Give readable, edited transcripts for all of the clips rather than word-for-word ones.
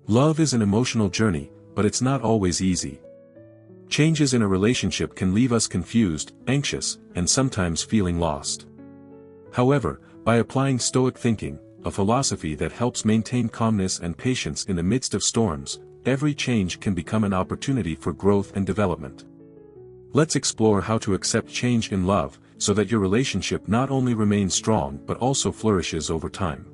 Love is an emotional journey, but it's not always easy. Changes in a relationship can leave us confused, anxious, and sometimes feeling lost. However, by applying Stoic thinking, a philosophy that helps maintain calmness and patience in the midst of storms, every change can become an opportunity for growth and development. Let's explore how to accept change in love, so that your relationship not only remains strong but also flourishes over time.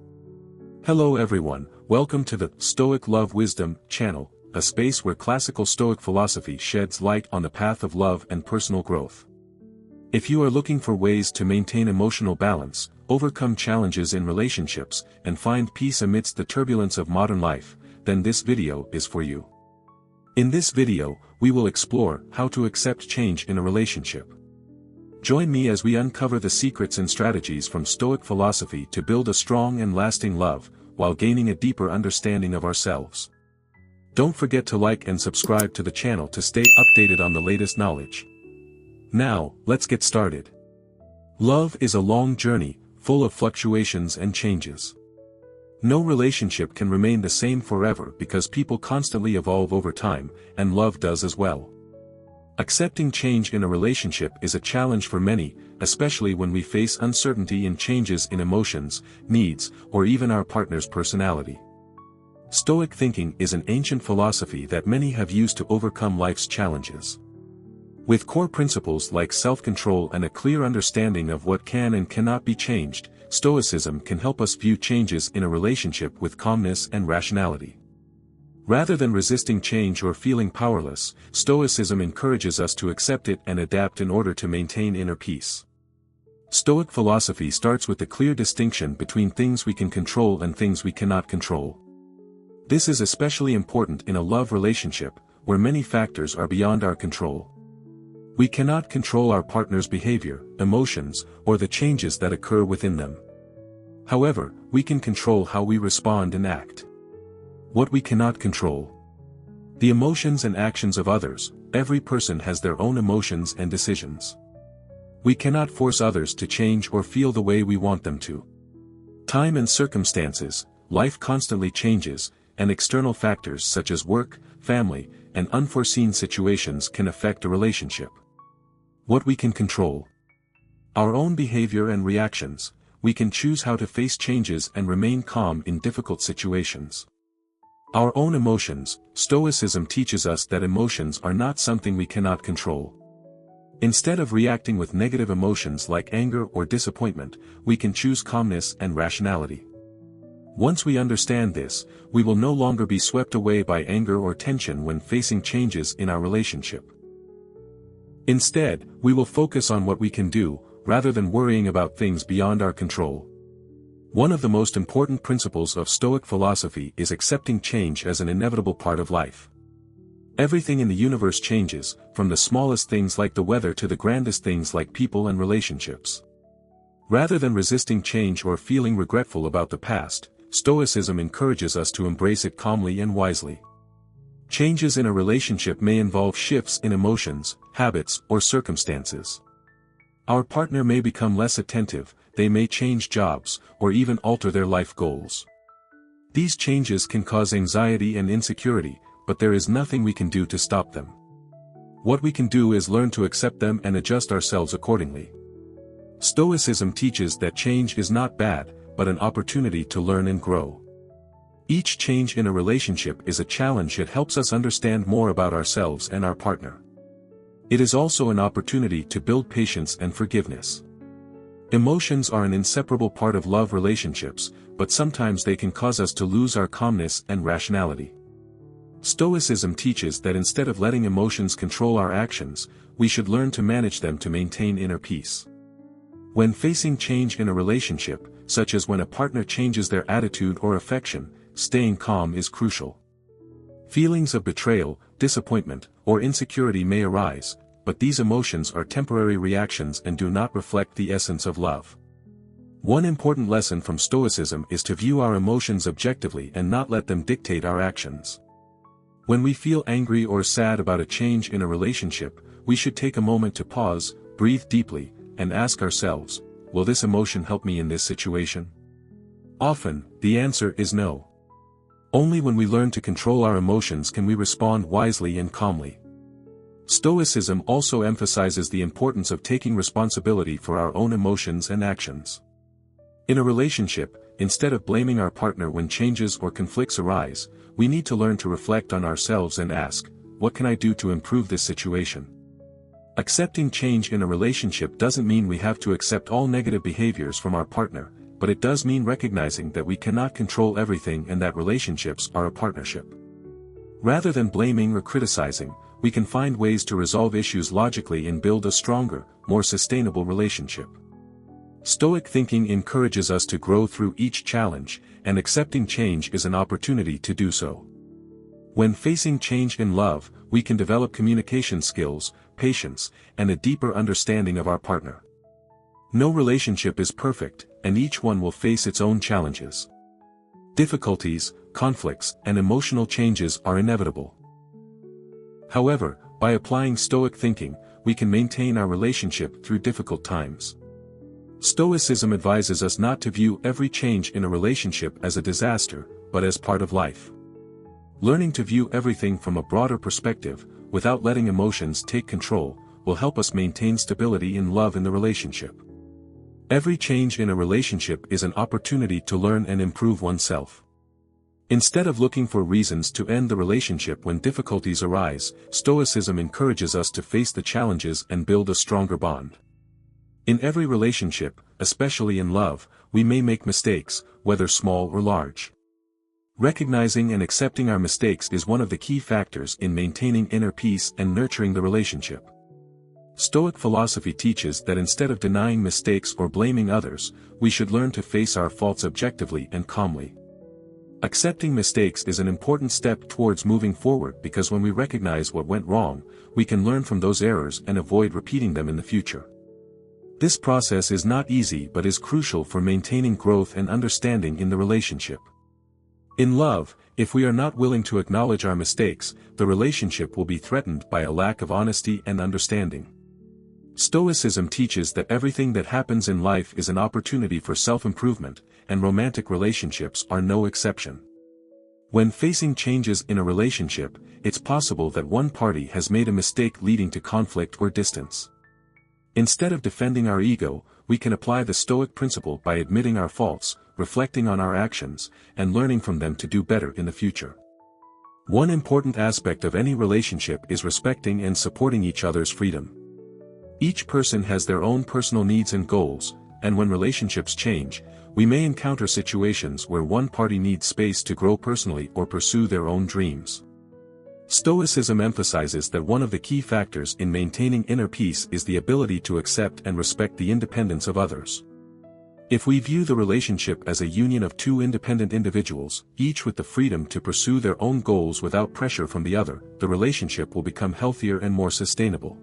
Hello everyone, welcome to the Stoic Love Wisdom channel, a space where classical Stoic philosophy sheds light on the path of love and personal growth. If you are looking for ways to maintain emotional balance, overcome challenges in relationships, and find peace amidst the turbulence of modern life, then this video is for you. In this video, we will explore how to accept change in a relationship. Join me as we uncover the secrets and strategies from Stoic philosophy to build a strong and lasting love, while gaining a deeper understanding of ourselves. Don't forget to like and subscribe to the channel to stay updated on the latest knowledge. Now, let's get started. Love is a long journey, full of fluctuations and changes. No relationship can remain the same forever because people constantly evolve over time, and love does as well. Accepting change in a relationship is a challenge for many, especially when we face uncertainty in changes in emotions, needs, or even our partner's personality. Stoic thinking is an ancient philosophy that many have used to overcome life's challenges. With core principles like self-control and a clear understanding of what can and cannot be changed, Stoicism can help us view changes in a relationship with calmness and rationality. Rather than resisting change or feeling powerless, Stoicism encourages us to accept it and adapt in order to maintain inner peace. Stoic philosophy starts with the clear distinction between things we can control and things we cannot control. This is especially important in a love relationship, where many factors are beyond our control. We cannot control our partner's behavior, emotions, or the changes that occur within them. However, we can control how we respond and act. What we cannot control: the emotions and actions of others. Every person has their own emotions and decisions. We cannot force others to change or feel the way we want them to. Time and circumstances, life constantly changes, and external factors such as work, family, and unforeseen situations can affect a relationship. What we can control: our own behavior and reactions. We can choose how to face changes and remain calm in difficult situations. Our own emotions. Stoicism teaches us that emotions are not something we cannot control. Instead of reacting with negative emotions like anger or disappointment, we can choose calmness and rationality. Once we understand this, we will no longer be swept away by anger or tension when facing changes in our relationship. Instead, we will focus on what we can do, rather than worrying about things beyond our control. One of the most important principles of Stoic philosophy is accepting change as an inevitable part of life. Everything in the universe changes, from the smallest things like the weather to the grandest things like people and relationships. Rather than resisting change or feeling regretful about the past, Stoicism encourages us to embrace it calmly and wisely. Changes in a relationship may involve shifts in emotions, habits, or circumstances. Our partner may become less attentive, they may change jobs, or even alter their life goals. These changes can cause anxiety and insecurity, but there is nothing we can do to stop them. What we can do is learn to accept them and adjust ourselves accordingly. Stoicism teaches that change is not bad, but an opportunity to learn and grow. Each change in a relationship is a challenge that helps us understand more about ourselves and our partner. It is also an opportunity to build patience and forgiveness. Emotions are an inseparable part of love relationships, but sometimes they can cause us to lose our calmness and rationality. Stoicism teaches that instead of letting emotions control our actions, we should learn to manage them to maintain inner peace. When facing change in a relationship, such as when a partner changes their attitude or affection, staying calm is crucial. Feelings of betrayal, disappointment, or insecurity may arise, but these emotions are temporary reactions and do not reflect the essence of love. One important lesson from Stoicism is to view our emotions objectively and not let them dictate our actions. When we feel angry or sad about a change in a relationship, we should take a moment to pause, breathe deeply, and ask ourselves, will this emotion help me in this situation? Often, the answer is no. Only when we learn to control our emotions can we respond wisely and calmly. Stoicism also emphasizes the importance of taking responsibility for our own emotions and actions. In a relationship, instead of blaming our partner when changes or conflicts arise, we need to learn to reflect on ourselves and ask, what can I do to improve this situation? Accepting change in a relationship doesn't mean we have to accept all negative behaviors from our partner, but it does mean recognizing that we cannot control everything and that relationships are a partnership. Rather than blaming or criticizing, we can find ways to resolve issues logically and build a stronger, more sustainable relationship. Stoic thinking encourages us to grow through each challenge, and accepting change is an opportunity to do so. When facing change in love, we can develop communication skills, patience, and a deeper understanding of our partner. No relationship is perfect, and each one will face its own challenges. Difficulties, conflicts, and emotional changes are inevitable. However, by applying Stoic thinking, we can maintain our relationship through difficult times. Stoicism advises us not to view every change in a relationship as a disaster, but as part of life. Learning to view everything from a broader perspective, without letting emotions take control, will help us maintain stability in love in the relationship. Every change in a relationship is an opportunity to learn and improve oneself. Instead of looking for reasons to end the relationship when difficulties arise, Stoicism encourages us to face the challenges and build a stronger bond. In every relationship, especially in love, we may make mistakes, whether small or large. Recognizing and accepting our mistakes is one of the key factors in maintaining inner peace and nurturing the relationship. Stoic philosophy teaches that instead of denying mistakes or blaming others, we should learn to face our faults objectively and calmly. Accepting mistakes is an important step towards moving forward because when we recognize what went wrong, we can learn from those errors and avoid repeating them in the future. This process is not easy but is crucial for maintaining growth and understanding in the relationship. In love, if we are not willing to acknowledge our mistakes, the relationship will be threatened by a lack of honesty and understanding. Stoicism teaches that everything that happens in life is an opportunity for self-improvement, and romantic relationships are no exception. When facing changes in a relationship, it's possible that one party has made a mistake leading to conflict or distance. Instead of defending our ego, we can apply the Stoic principle by admitting our faults, reflecting on our actions, and learning from them to do better in the future. One important aspect of any relationship is respecting and supporting each other's freedom. Each person has their own personal needs and goals, and when relationships change, we may encounter situations where one party needs space to grow personally or pursue their own dreams. Stoicism emphasizes that one of the key factors in maintaining inner peace is the ability to accept and respect the independence of others. If we view the relationship as a union of two independent individuals, each with the freedom to pursue their own goals without pressure from the other, the relationship will become healthier and more sustainable.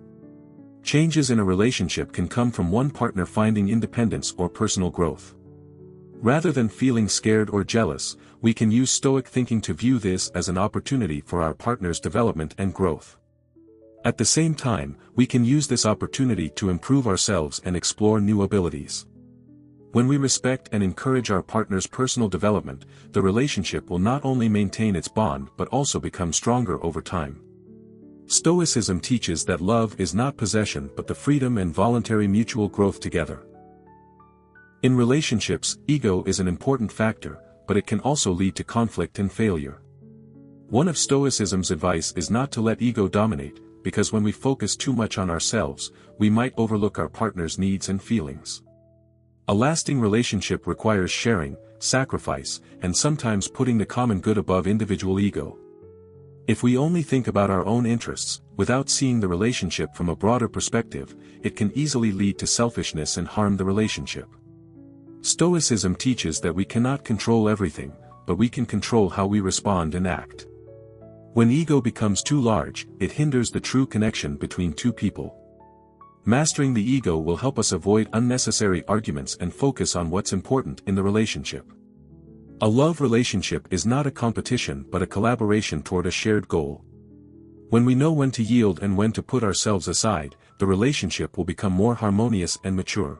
Changes in a relationship can come from one partner finding independence or personal growth. Rather than feeling scared or jealous, we can use Stoic thinking to view this as an opportunity for our partner's development and growth. At the same time, we can use this opportunity to improve ourselves and explore new abilities. When we respect and encourage our partner's personal development, the relationship will not only maintain its bond but also become stronger over time. Stoicism teaches that love is not possession but the freedom and voluntary mutual growth together. In relationships, ego is an important factor, but it can also lead to conflict and failure. One of Stoicism's advice is not to let ego dominate, because when we focus too much on ourselves, we might overlook our partner's needs and feelings. A lasting relationship requires sharing, sacrifice, and sometimes putting the common good above individual ego. If we only think about our own interests, without seeing the relationship from a broader perspective, it can easily lead to selfishness and harm the relationship. Stoicism teaches that we cannot control everything, but we can control how we respond and act. When ego becomes too large, it hinders the true connection between two people. Mastering the ego will help us avoid unnecessary arguments and focus on what's important in the relationship. A love relationship is not a competition but a collaboration toward a shared goal. When we know when to yield and when to put ourselves aside, the relationship will become more harmonious and mature.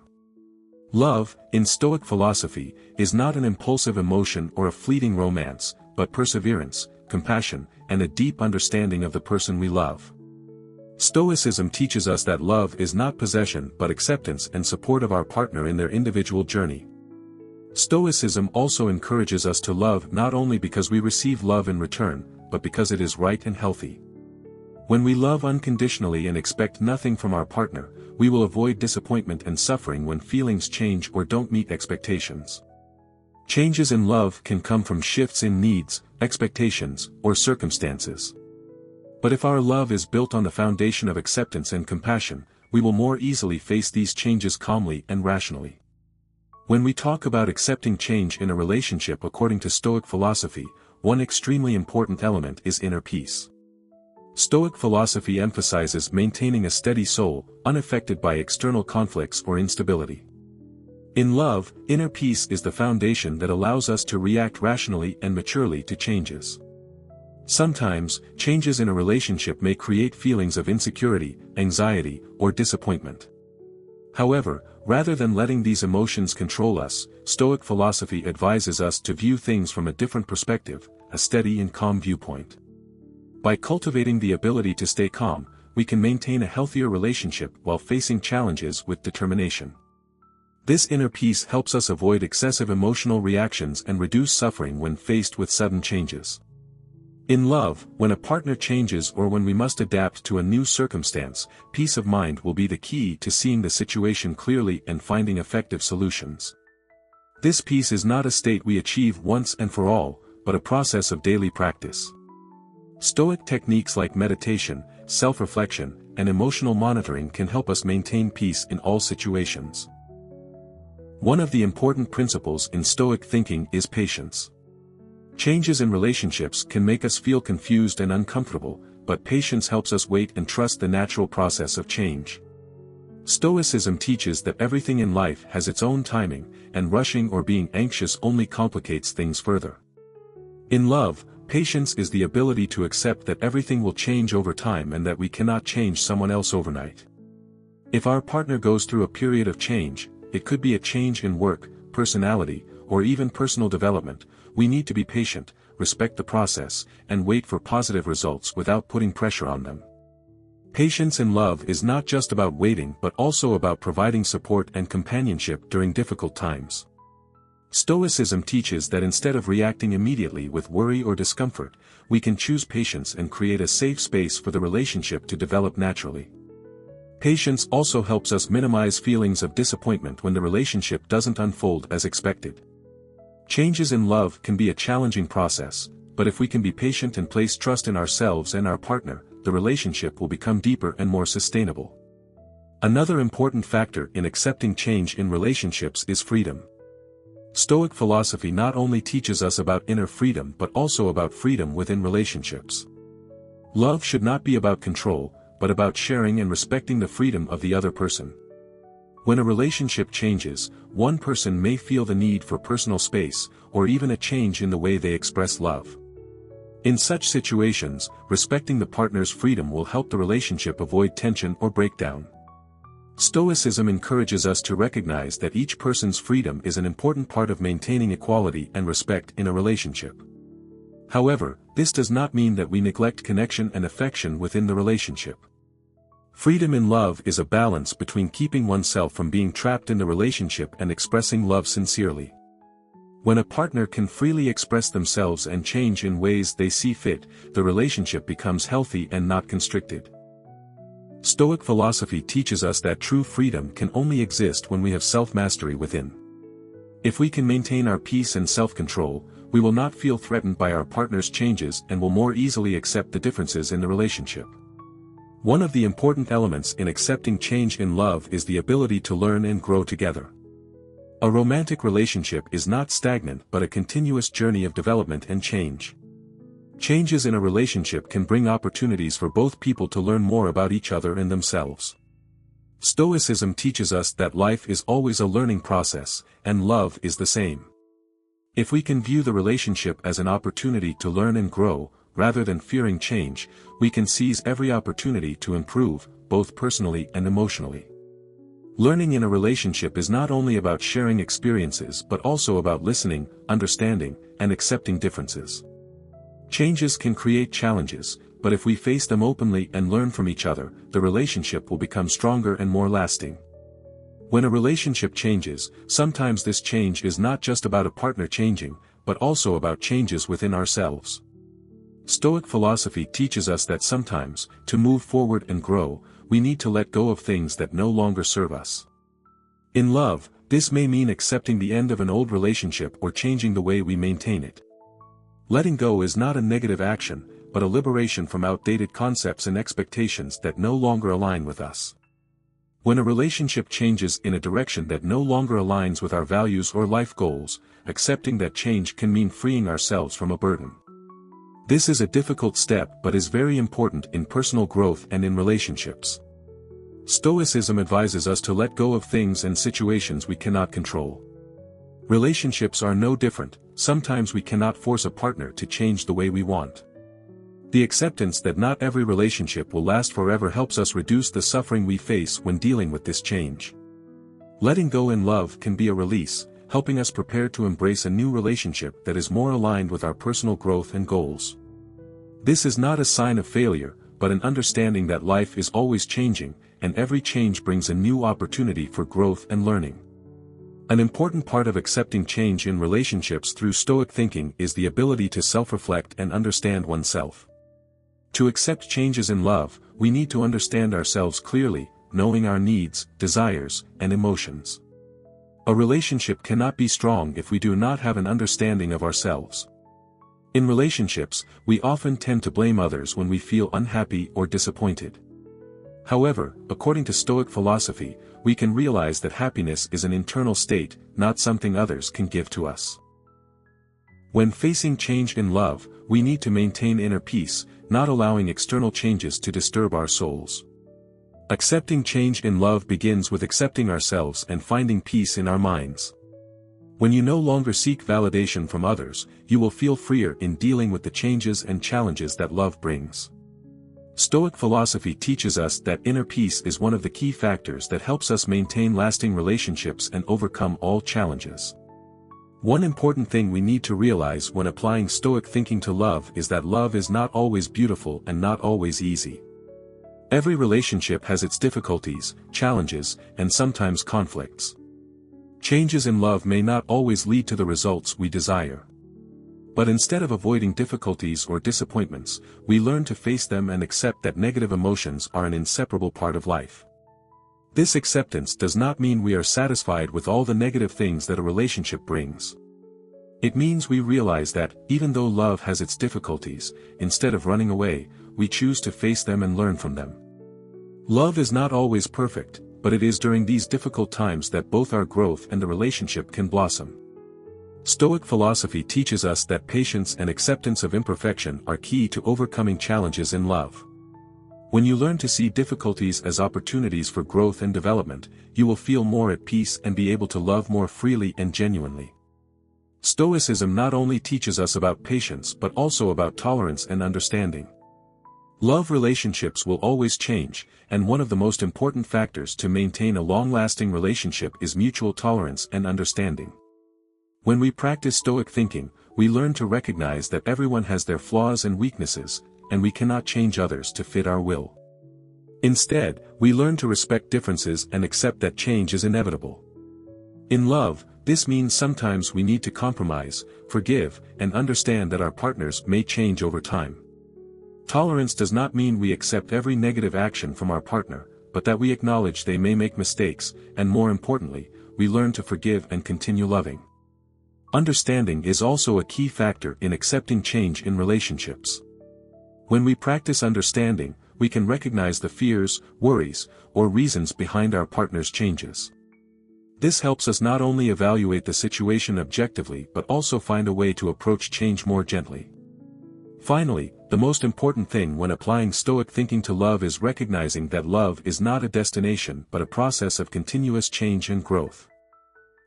Love, in Stoic philosophy, is not an impulsive emotion or a fleeting romance, but perseverance, compassion, and a deep understanding of the person we love. Stoicism teaches us that love is not possession but acceptance and support of our partner in their individual journey. Stoicism also encourages us to love not only because we receive love in return, but because it is right and healthy. When we love unconditionally and expect nothing from our partner, we will avoid disappointment and suffering when feelings change or don't meet expectations. Changes in love can come from shifts in needs, expectations, or circumstances. But if our love is built on the foundation of acceptance and compassion, we will more easily face these changes calmly and rationally. When we talk about accepting change in a relationship according to Stoic philosophy, one extremely important element is inner peace. Stoic philosophy emphasizes maintaining a steady soul, unaffected by external conflicts or instability. In love, inner peace is the foundation that allows us to react rationally and maturely to changes. Sometimes, changes in a relationship may create feelings of insecurity, anxiety, or disappointment. However, rather than letting these emotions control us, Stoic philosophy advises us to view things from a different perspective, a steady and calm viewpoint. By cultivating the ability to stay calm, we can maintain a healthier relationship while facing challenges with determination. This inner peace helps us avoid excessive emotional reactions and reduce suffering when faced with sudden changes. In love, when a partner changes or when we must adapt to a new circumstance, peace of mind will be the key to seeing the situation clearly and finding effective solutions. This peace is not a state we achieve once and for all, but a process of daily practice. Stoic techniques like meditation, self-reflection, and emotional monitoring can help us maintain peace in all situations. One of the important principles in Stoic thinking is patience. Changes in relationships can make us feel confused and uncomfortable, but patience helps us wait and trust the natural process of change. Stoicism teaches that everything in life has its own timing, and rushing or being anxious only complicates things further. In love, patience is the ability to accept that everything will change over time and that we cannot change someone else overnight. If our partner goes through a period of change, it could be a change in work, personality, or even personal development, we need to be patient, respect the process, and wait for positive results without putting pressure on them. Patience in love is not just about waiting but also about providing support and companionship during difficult times. Stoicism teaches that instead of reacting immediately with worry or discomfort, we can choose patience and create a safe space for the relationship to develop naturally. Patience also helps us minimize feelings of disappointment when the relationship doesn't unfold as expected. Changes in love can be a challenging process, but if we can be patient and place trust in ourselves and our partner, the relationship will become deeper and more sustainable. Another important factor in accepting change in relationships is freedom. Stoic philosophy not only teaches us about inner freedom but also about freedom within relationships. Love should not be about control, but about sharing and respecting the freedom of the other person. When a relationship changes, one person may feel the need for personal space, or even a change in the way they express love. In such situations, respecting the partner's freedom will help the relationship avoid tension or breakdown. Stoicism encourages us to recognize that each person's freedom is an important part of maintaining equality and respect in a relationship. However, this does not mean that we neglect connection and affection within the relationship. Freedom in love is a balance between keeping oneself from being trapped in the relationship and expressing love sincerely. When a partner can freely express themselves and change in ways they see fit, the relationship becomes healthy and not constricted. Stoic philosophy teaches us that true freedom can only exist when we have self-mastery within. If we can maintain our peace and self-control, we will not feel threatened by our partner's changes and will more easily accept the differences in the relationship. One of the important elements in accepting change in love is the ability to learn and grow together. A romantic relationship is not stagnant but a continuous journey of development and change. Changes in a relationship can bring opportunities for both people to learn more about each other and themselves. Stoicism teaches us that life is always a learning process, and love is the same. If we can view the relationship as an opportunity to learn and grow, rather than fearing change, we can seize every opportunity to improve, both personally and emotionally. Learning in a relationship is not only about sharing experiences but also about listening, understanding, and accepting differences. Changes can create challenges, but if we face them openly and learn from each other, the relationship will become stronger and more lasting. When a relationship changes, sometimes this change is not just about a partner changing, but also about changes within ourselves. Stoic philosophy teaches us that sometimes, to move forward and grow, we need to let go of things that no longer serve us. In love, this may mean accepting the end of an old relationship or changing the way we maintain it. Letting go is not a negative action, but a liberation from outdated concepts and expectations that no longer align with us. When a relationship changes in a direction that no longer aligns with our values or life goals, accepting that change can mean freeing ourselves from a burden. This is a difficult step but is very important in personal growth and in relationships. Stoicism advises us to let go of things and situations we cannot control. Relationships are no different. Sometimes we cannot force a partner to change the way we want. The acceptance that not every relationship will last forever helps us reduce the suffering we face when dealing with this change. Letting go in love can be a release, helping us prepare to embrace a new relationship that is more aligned with our personal growth and goals. This is not a sign of failure, but an understanding that life is always changing, and every change brings a new opportunity for growth and learning. An important part of accepting change in relationships through Stoic thinking is the ability to self-reflect and understand oneself. To accept changes in love, we need to understand ourselves clearly, knowing our needs, desires, and emotions. A relationship cannot be strong if we do not have an understanding of ourselves. In relationships, we often tend to blame others when we feel unhappy or disappointed. However, according to Stoic philosophy, we can realize that happiness is an internal state, not something others can give to us. When facing change in love, we need to maintain inner peace, not allowing external changes to disturb our souls. Accepting change in love begins with accepting ourselves and finding peace in our minds. When you no longer seek validation from others, you will feel freer in dealing with the changes and challenges that love brings. Stoic philosophy teaches us that inner peace is one of the key factors that helps us maintain lasting relationships and overcome all challenges. One important thing we need to realize when applying Stoic thinking to love is that love is not always beautiful and not always easy. Every relationship has its difficulties, challenges, and sometimes conflicts. Changes in love may not always lead to the results we desire. But instead of avoiding difficulties or disappointments, we learn to face them and accept that negative emotions are an inseparable part of life. This acceptance does not mean we are satisfied with all the negative things that a relationship brings. It means we realize that, even though love has its difficulties, instead of running away, we choose to face them and learn from them. Love is not always perfect, but it is during these difficult times that both our growth and the relationship can blossom. Stoic philosophy teaches us that patience and acceptance of imperfection are key to overcoming challenges in love. When you learn to see difficulties as opportunities for growth and development, you will feel more at peace and be able to love more freely and genuinely. Stoicism not only teaches us about patience but also about tolerance and understanding. Love relationships will always change, and one of the most important factors to maintain a long-lasting relationship is mutual tolerance and understanding. When we practice Stoic thinking, we learn to recognize that everyone has their flaws and weaknesses, and we cannot change others to fit our will. Instead, we learn to respect differences and accept that change is inevitable. In love, this means sometimes we need to compromise, forgive, and understand that our partners may change over time. Tolerance does not mean we accept every negative action from our partner, but that we acknowledge they may make mistakes, and more importantly, we learn to forgive and continue loving. Understanding is also a key factor in accepting change in relationships. When we practice understanding, we can recognize the fears, worries, or reasons behind our partner's changes. This helps us not only evaluate the situation objectively but also find a way to approach change more gently. Finally, the most important thing when applying Stoic thinking to love is recognizing that love is not a destination but a process of continuous change and growth.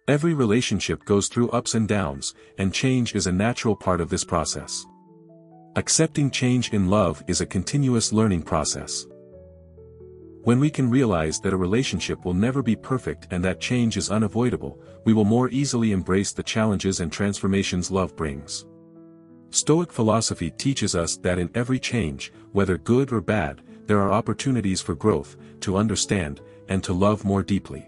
Every relationship goes through ups and downs, and change is a natural part of this process. Accepting change in love is a continuous learning process. When we can realize that a relationship will never be perfect and that change is unavoidable, we will more easily embrace the challenges and transformations love brings. Stoic philosophy teaches us that in every change, whether good or bad, there are opportunities for growth, to understand, and to love more deeply.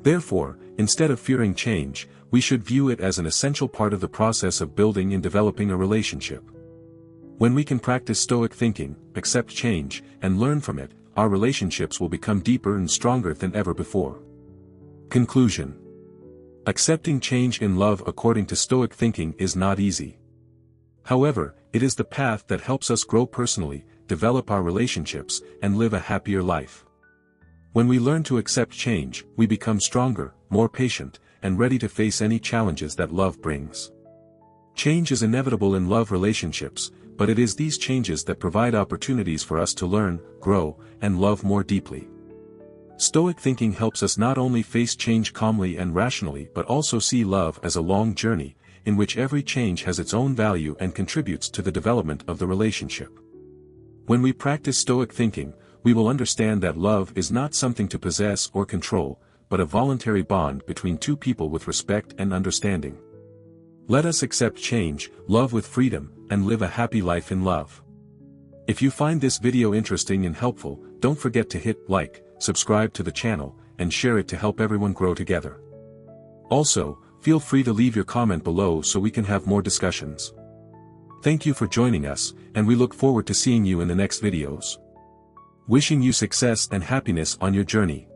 Therefore, instead of fearing change, we should view it as an essential part of the process of building and developing a relationship. When we can practice Stoic thinking, accept change, and learn from it, our relationships will become deeper and stronger than ever before. Conclusion. Accepting change in love according to Stoic thinking is not easy. However, it is the path that helps us grow personally, develop our relationships, and live a happier life. When we learn to accept change, we become stronger, more patient, and ready to face any challenges that love brings. Change is inevitable in love relationships, but it is these changes that provide opportunities for us to learn, grow, and love more deeply. Stoic thinking helps us not only face change calmly and rationally but also see love as a long journey, in which every change has its own value and contributes to the development of the relationship. When we practice Stoic thinking, we will understand that love is not something to possess or control, but a voluntary bond between two people with respect and understanding. Let us accept change, love with freedom, and live a happy life in love. If you find this video interesting and helpful, don't forget to hit like, subscribe to the channel, and share it to help everyone grow together. Also, feel free to leave your comment below so we can have more discussions. Thank you for joining us, and we look forward to seeing you in the next videos. Wishing you success and happiness on your journey.